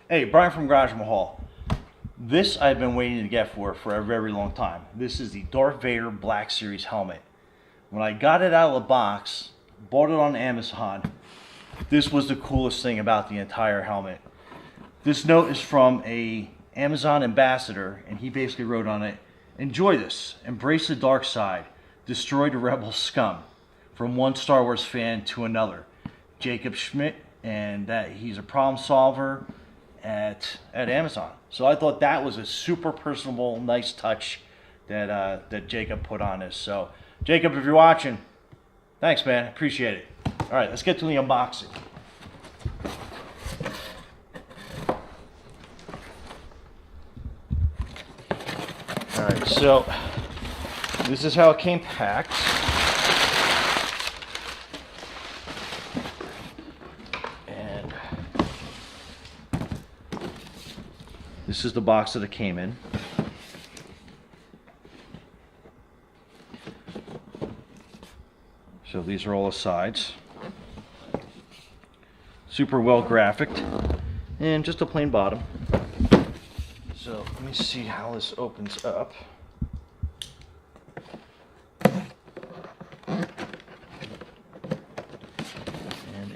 Hey, Brian from Garage Mahal. This I've been waiting to get for a very long time. This is the Darth Vader Black Series helmet. When I got it out of the box, bought it on Amazon, this was the coolest thing about the entire helmet. This note is from a Amazon ambassador, and he basically wrote on it, "Enjoy this, embrace the dark side, destroy the rebel scum." From one Star Wars fan to another. Jacob Schmidt, and that he's a problem solver at Amazon. So I thought that was a super personable, nice touch that that Jacob put on this. So Jacob, if you're watching, thanks, man. Appreciate it. All right, let's get to the unboxing. All right, so this is how it came packed. This is the box that it came in. So these are all the sides. Super well graphicked. And just a plain bottom. So let me see how this opens up. And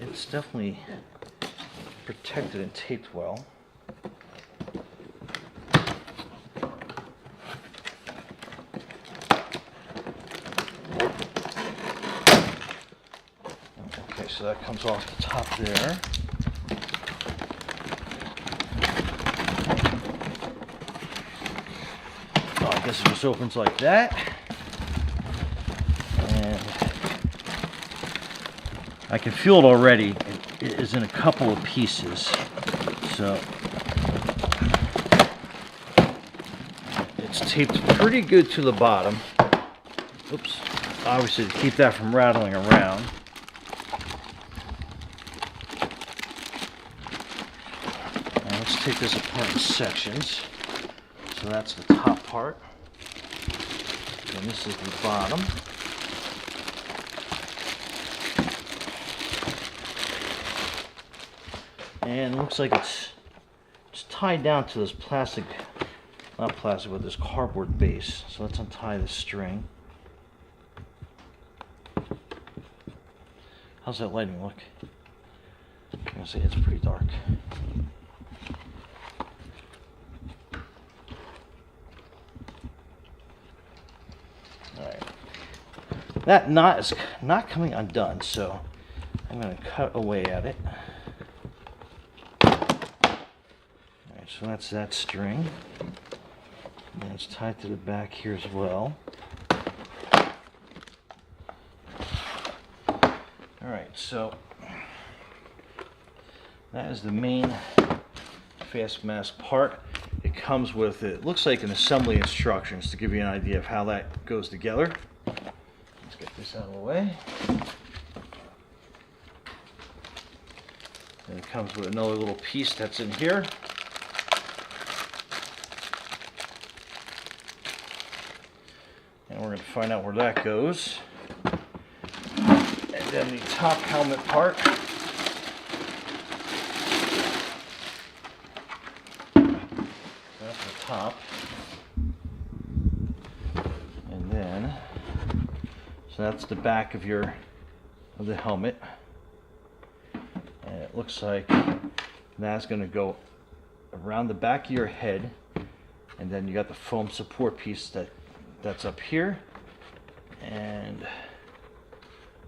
it's definitely protected and taped well. So that comes off the top there. Oh, I guess it just opens like that. And I can feel it already. It is in a couple of pieces. So it's taped pretty good to the bottom. Oops. Obviously to keep that from rattling around. Let's take this apart in sections. So that's the top part. And this is the bottom. And it looks like it's tied down to this plastic, not plastic, but this cardboard base. So let's untie the string. How's that lighting look? I'm gonna say it's pretty dark. That knot is not coming undone, so I'm going to cut away at it. Alright, so that's that string. And it's tied to the back here as well. Alright, so that is the main face mask part. It comes with, it looks like an assembly instructions to give you an idea of how that goes together. Let's get this out of the way. And it comes with another little piece that's in here. And we're going to find out where that goes. And then the top helmet part. That's the top. And then so that's the back of the helmet, and it looks like that's going to go around the back of your head, and then you got the foam support piece that's up here, and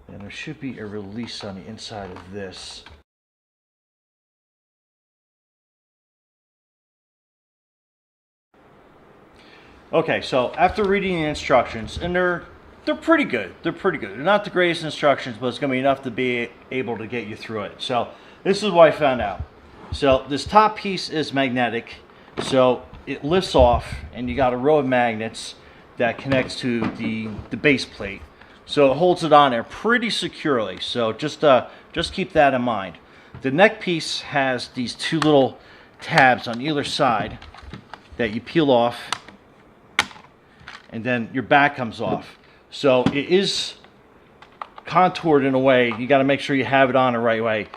there should be a release on the inside of this. Okay, so after reading the instructions, and they're pretty good. They're pretty good. They're not the greatest instructions, but it's going to be enough to be able to get you through it. So this is what I found out. So this top piece is magnetic. So it lifts off, and you got a row of magnets that connects to the base plate. So it holds it on there pretty securely. So just keep that in mind. The neck piece has these two little tabs on either side that you peel off, and then your back comes off. So it is contoured in a way. You got to make sure you have it on the right way.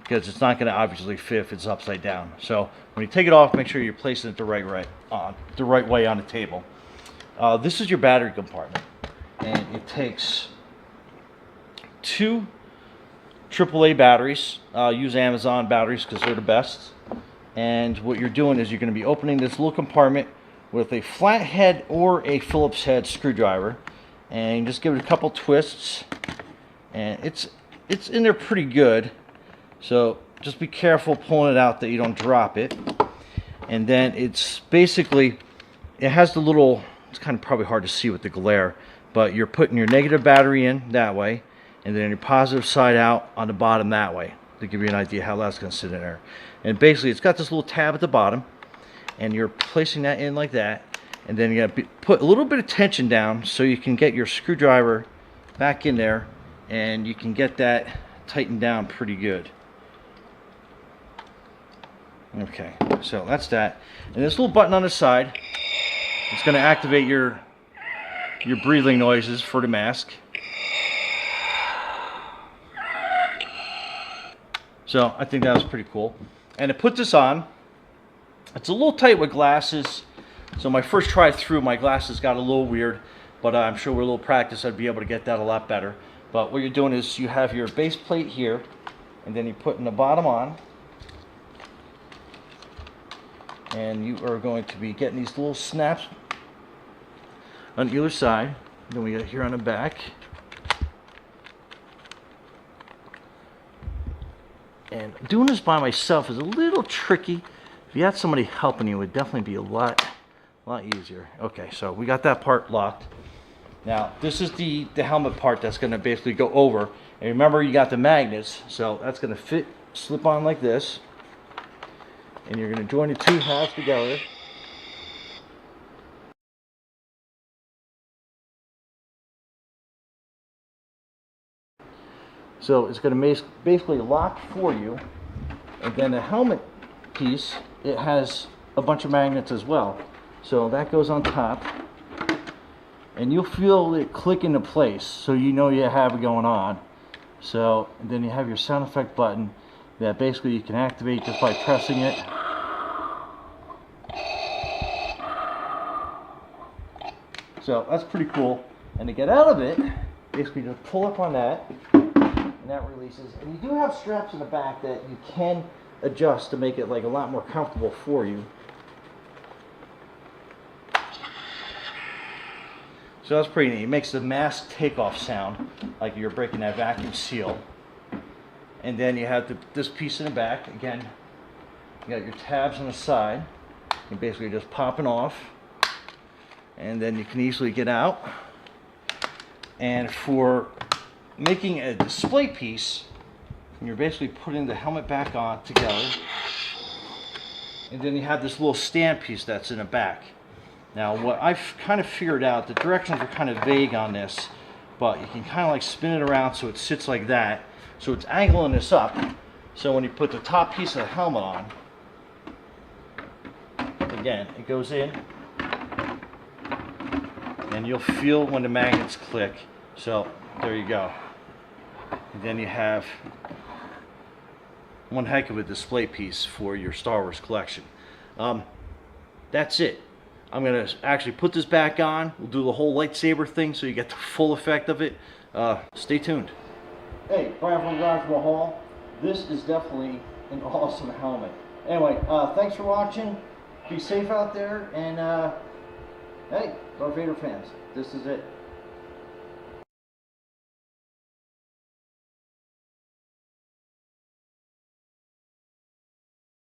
because it's not going to obviously fit if it's upside down. So when you take it off, make sure you're placing it the right way on the table. This is your battery compartment, and it takes 2 AAA batteries. Use Amazon batteries because they're the best. And what you're doing is you're going to be opening this little compartment with a flathead or a Phillips head screwdriver, and just give it a couple twists, and it's in there pretty good. So just be careful pulling it out that you don't drop it. And then it's basically, it has the little, it's kind of probably hard to see with the glare, but you're putting your negative battery in that way, and then your positive side out on the bottom that way, to give you an idea how that's going to sit in there. And basically it's got this little tab at the bottom, and you're placing that in like that, and then you got to put a little bit of tension down so you can get your screwdriver back in there, and you can get that tightened down pretty good. Okay, so that's that. And this little button on the side, it's going to activate your breathing noises for the mask. So I think that was pretty cool. And to put this on, it's a little tight with glasses. So my first try through, my glasses got a little weird, but I'm sure with a little practice I'd be able to get that a lot better. But what you're doing is you have your base plate here, and then you're putting the bottom on, and you are going to be getting these little snaps on either side. Then we got here on the back. And doing this by myself is a little tricky. If you had somebody helping you, it would definitely be a lot easier. Okay, so we got that part locked. Now, this is the helmet part that's going to basically go over. And remember, you got the magnets, so that's going to slip on like this. And you're going to join the 2 halves together. So it's going to basically lock for you. And then the helmet piece, it has a bunch of magnets as well. So that goes on top. And you'll feel it click into place, so you know you have it going on. So then you have your sound effect button that basically you can activate just by pressing it. So that's pretty cool. And to get out of it, basically just pull up on that, and that releases. And you do have straps in the back that you can adjust to make it like a lot more comfortable for you. So that's pretty neat. It makes the mask takeoff sound like you're breaking that vacuum seal. And then you have this piece in the back. Again, you got your tabs on the side. You're basically just popping off. And then you can easily get out. And for making a display piece, you're basically putting the helmet back on together. And then you have this little stand piece that's in the back. Now, what I've kind of figured out, the directions are kind of vague on this, but you can kind of like spin it around so it sits like that. So it's angling this up. So when you put the top piece of the helmet on, again, it goes in, and you'll feel when the magnets click. So there you go. And then you have one heck of a display piece for your Star Wars collection. That's it. I'm going to actually put this back on. We'll do the whole lightsaber thing so you get the full effect of it. Stay tuned. Hey, Brian from Darth Vader. This is definitely an awesome helmet. Anyway, thanks for watching. Be safe out there, and hey, Darth Vader fans, this is it.